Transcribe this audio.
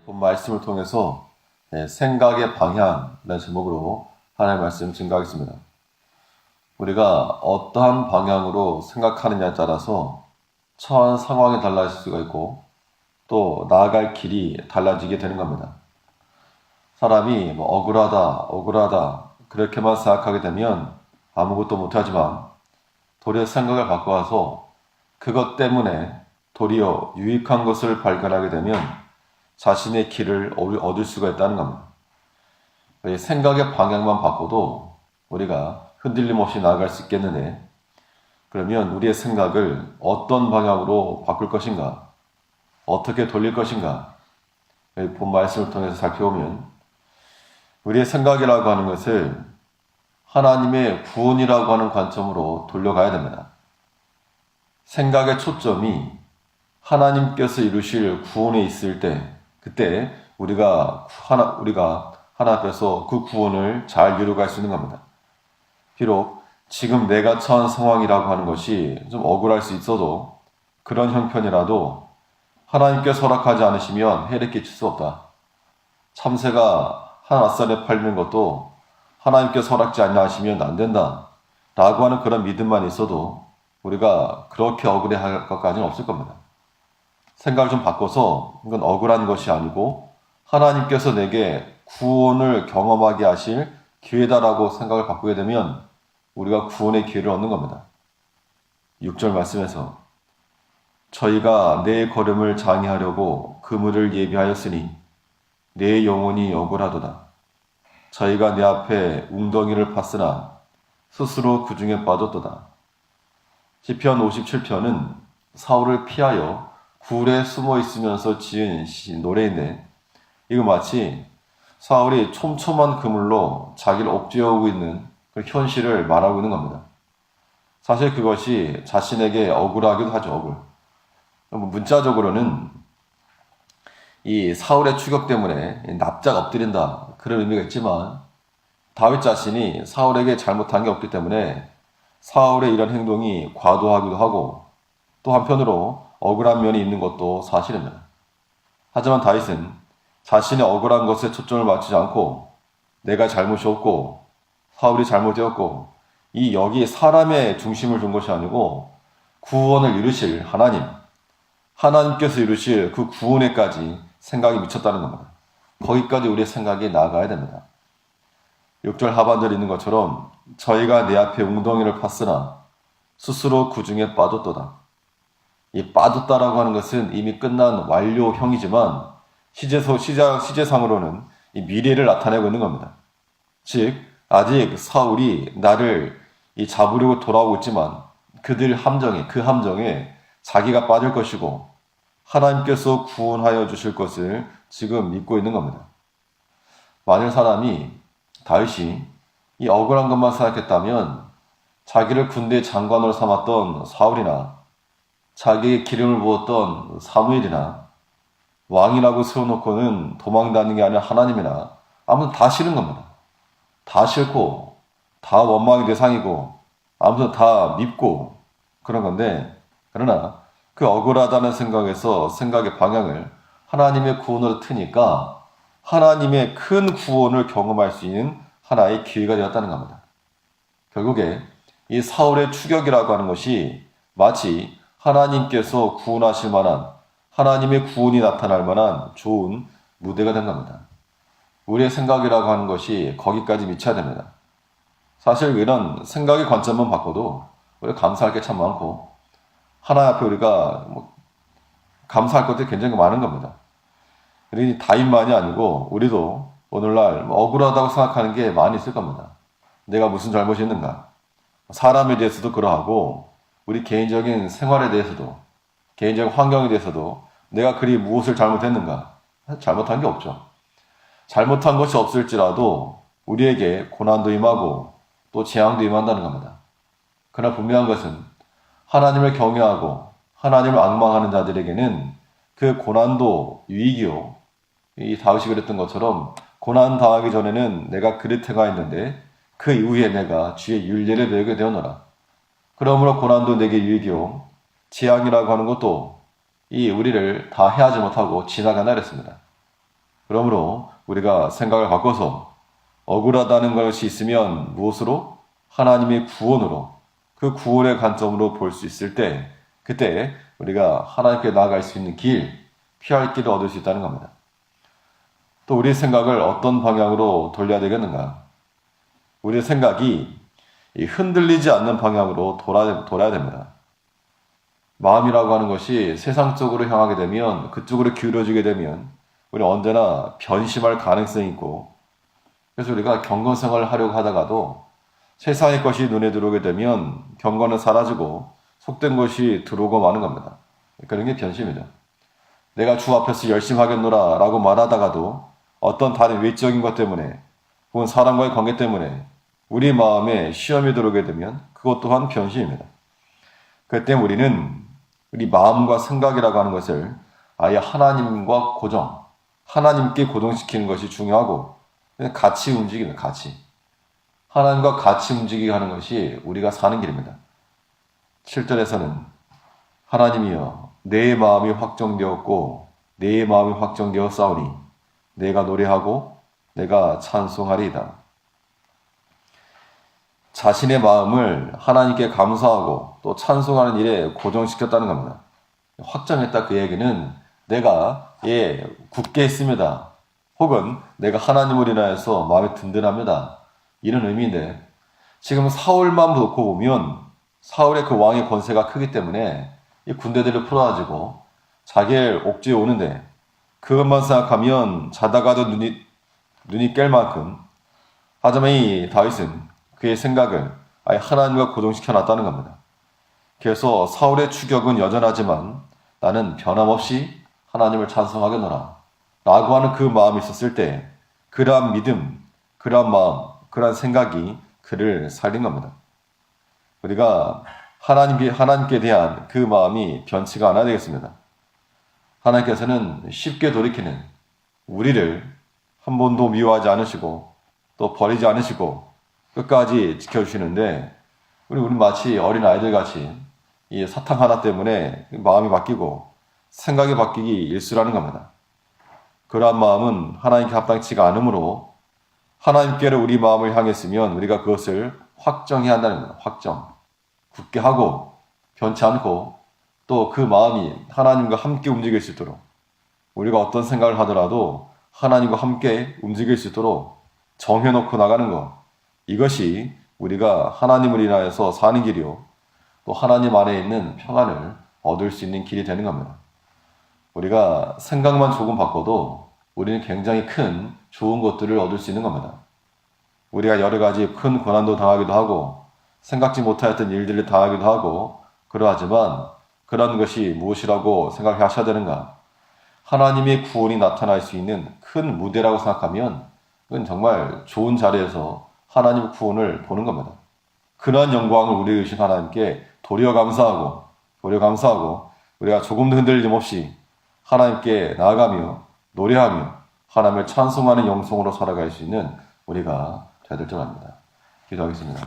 본 말씀을 통해서 생각의 방향이라는 제목으로 하나님의 말씀 증거하겠습니다. 우리가 어떠한 방향으로 생각하느냐에 따라서 처한 상황이 달라질 수가 있고 또 나아갈 길이 달라지게 되는 겁니다. 사람이 억울하다 그렇게만 생각하게 되면 아무것도 못하지만 도리어 생각을 바꿔서 그것 때문에 도리어 유익한 것을 발견하게 되면 자신의 길을 얻을 수가 있다는 겁니다. 생각의 방향만 바꿔도 우리가 흔들림 없이 나아갈 수 있겠는데, 그러면 우리의 생각을 어떤 방향으로 바꿀 것인가, 어떻게 돌릴 것인가, 본 말씀을 통해서 살펴보면 우리의 생각이라고 하는 것을 하나님의 구원이라고 하는 관점으로 돌려가야 됩니다. 생각의 초점이 하나님께서 이루실 구원에 있을 때, 그때 우리가 하나 앞에서 그 구원을 잘 이루어갈 수 있는 겁니다. 비록 지금 내가 처한 상황이라고 하는 것이 좀 억울할 수 있어도 그런 형편이라도 하나님께서 허락하지 않으시면 해를 끼칠 수 없다. 참새가 한 앗선에 팔리는 것도 하나님께서 허락지 않냐 하시면 안 된다. 라고 하는 그런 믿음만 있어도 우리가 그렇게 억울해할 것까지는 없을 겁니다. 생각을 좀 바꿔서 이건 억울한 것이 아니고 하나님께서 내게 구원을 경험하게 하실 기회다라고 생각을 바꾸게 되면 우리가 구원의 기회를 얻는 겁니다. 6절 말씀에서 저희가 내 걸음을 장애하려고 그물을 예비하였으니 내 영혼이 억울하도다. 저희가 내 앞에 웅덩이를 팠으나 스스로 그 중에 빠졌도다. 시편 57편은 사울을 피하여 굴에 숨어 있으면서 지은 노래인데, 이거 마치 사울이 촘촘한 그물로 자기를 옥죄어오고 있는 그 현실을 말하고 있는 겁니다. 사실 그것이 자신에게 억울하기도 하죠. 억울. 문자적으로는 이 사울의 추격 때문에 납작 엎드린다 그런 의미가 있지만, 다윗 자신이 사울에게 잘못한 게 없기 때문에 사울의 이런 행동이 과도하기도 하고 또 한편으로 억울한 면이 있는 것도 사실입니다. 하지만 다윗은 자신의 억울한 것에 초점을 맞추지 않고 내가 잘못이 없고 사울이 잘못되었고 여기 사람의 중심을 둔 것이 아니고 구원을 이루실 하나님께서 이루실 그 구원에까지 생각이 미쳤다는 겁니다. 거기까지 우리의 생각이 나아가야 됩니다. 6절 하반절에 있는 것처럼 저희가 내 앞에 웅덩이를 팠으나 스스로 그 중에 빠졌도다. 이 빠졌다라고 하는 것은 이미 끝난 완료형이지만 시제상으로는 이 미래를 나타내고 있는 겁니다. 즉 아직 사울이 나를 잡으려고 돌아오고 있지만 그 함정에 자기가 빠질 것이고 하나님께서 구원하여 주실 것을 지금 믿고 있는 겁니다. 만일 다윗이 이 억울한 것만 생각했다면 자기를 군대 장관으로 삼았던 사울이나 자기에게 기름을 부었던 사무엘이나 왕이라고 세워놓고는 도망다니는 게 아니라 하나님이나 아무튼 다 싫은 겁니다. 다 싫고 다 원망의 대상이고 아무튼 다 밉고 그런 건데, 그러나 그 억울하다는 생각의 방향을 하나님의 구원으로 트니까 하나님의 큰 구원을 경험할 수 있는 하나의 기회가 되었다는 겁니다. 결국에 이 사울의 추격이라고 하는 것이 마치 하나님께서 구원하실 만한, 하나님의 구원이 나타날 만한 좋은 무대가 된 겁니다. 우리의 생각이라고 하는 것이 거기까지 미쳐야 됩니다. 사실 이런 생각의 관점만 바꿔도 우리가 감사할 게 참 많고 하나님 앞에 우리가 감사할 것들이 굉장히 많은 겁니다. 우리 다윗만이 아니고 우리도 오늘날 억울하다고 생각하는 게 많이 있을 겁니다. 내가 무슨 잘못이 있는가? 사람에 대해서도 그러하고 우리 개인적인 생활에 대해서도, 개인적인 환경에 대해서도 내가 그리 무엇을 잘못했는가? 잘못한 게 없죠. 잘못한 것이 없을지라도 우리에게 고난도 임하고 또 재앙도 임한다는 겁니다. 그러나 분명한 것은 하나님을 경외하고 하나님을 앙망하는 자들에게는 그 고난도 유익이요. 이 다윗이 그랬던 것처럼 고난 당하기 전에는 내가 그릇 행하였는데 그 이후에 내가 주의 율례를 배우게 되었노라. 그러므로 고난도 내게 유익이요. 재앙이라고 하는 것도 우리를 다 해하지 못하고 지나가나 그랬습니다. 그러므로 우리가 생각을 바꿔서 억울하다는 것이 있으면 무엇으로? 하나님의 구원으로, 그 구원의 관점으로 볼 수 있을 때, 그때 우리가 하나님께 나아갈 수 있는 길, 피할 길을 얻을 수 있다는 겁니다. 또 우리의 생각을 어떤 방향으로 돌려야 되겠는가? 우리의 생각이 흔들리지 않는 방향으로 돌아야 됩니다. 마음이라고 하는 것이 세상 쪽으로 향하게 되면, 그쪽으로 기울어지게 되면 우리는 언제나 변심할 가능성이 있고, 그래서 우리가 경건생활을 하려고 하다가도 세상의 것이 눈에 들어오게 되면 경건은 사라지고 속된 것이 들어오고 마는 겁니다. 그런 게 변심이죠. 내가 주 앞에서 열심히 하겠노라 라고 말하다가도 어떤 다른 외적인 것 때문에 혹은 사람과의 관계 때문에 우리 마음에 시험이 들어오게 되면 그것 또한 변심입니다. 그렇기 때문에 우리는 우리 마음과 생각이라고 하는 것을 아예 하나님과 하나님께 고정시키는 것이 중요하고, 같이 움직이는, 같이. 하나님과 같이 움직이게 하는 것이 우리가 사는 길입니다. 7절에서는 하나님이여 내 마음이 확정되었고 내 마음이 확정되어 싸우니 내가 노래하고 내가 찬송하리이다. 자신의 마음을 하나님께 감사하고 또 찬송하는 일에 고정시켰다는 겁니다. 확정했다, 그 얘기는 내가 굳게 있습니다. 혹은 내가 하나님을 인하여서 마음이 든든합니다. 이런 의미인데, 지금 사울만 놓고 보면 사울의 그 왕의 권세가 크기 때문에 이 군대들을 풀어가지고 자기를 옥죄어 오는데, 그것만 생각하면 자다가도 눈이 깰 만큼, 하지만 이 다윗은 그의 생각을 아예 하나님과 고정시켜 놨다는 겁니다. 그래서 사울의 추격은 여전하지만 나는 변함없이 하나님을 찬송하겠노라 라고 하는 그 마음이 있었을 때, 그러한 믿음, 그러한 마음, 그러한 생각이 그를 살린 겁니다. 우리가 하나님께 대한 그 마음이 변치가 않아야 되겠습니다. 하나님께서는 쉽게 돌이키는 우리를 한 번도 미워하지 않으시고 또 버리지 않으시고 끝까지 지켜주시는데, 우리 마치 어린 아이들 같이 이 사탕 하나 때문에 마음이 바뀌고 생각이 바뀌기 일쑤라는 겁니다. 그러한 마음은 하나님께 합당치가 않으므로 하나님께로 우리 마음을 향했으면 우리가 그것을 확정해야 한다는 겁니다. 확정. 굳게 하고 변치 않고 또 그 마음이 하나님과 함께 움직일 수 있도록, 우리가 어떤 생각을 하더라도 하나님과 함께 움직일 수 있도록 정해놓고 나가는 것, 이것이 우리가 하나님을 인하여서 사는 길이요 또 하나님 안에 있는 평안을 얻을 수 있는 길이 되는 겁니다. 우리가 생각만 조금 바꿔도 우리는 굉장히 큰 좋은 것들을 얻을 수 있는 겁니다. 우리가 여러 가지 큰 고난도 당하기도 하고 생각지 못하였던 일들을 당하기도 하고 그러하지만, 그런 것이 무엇이라고 생각하셔야 되는가? 하나님의 구원이 나타날 수 있는 큰 무대라고 생각하면 그건 정말 좋은 자리에서 하나님의 구원을 보는 겁니다. 그러한 영광을 우리에게 주신 하나님께 도리어 감사하고 우리가 조금도 흔들림 없이 하나님께 나아가며 노래하며 하나님을 찬송하는 영성으로 살아갈 수 있는 우리가 되야 될 줄 압니다. 기도하겠습니다.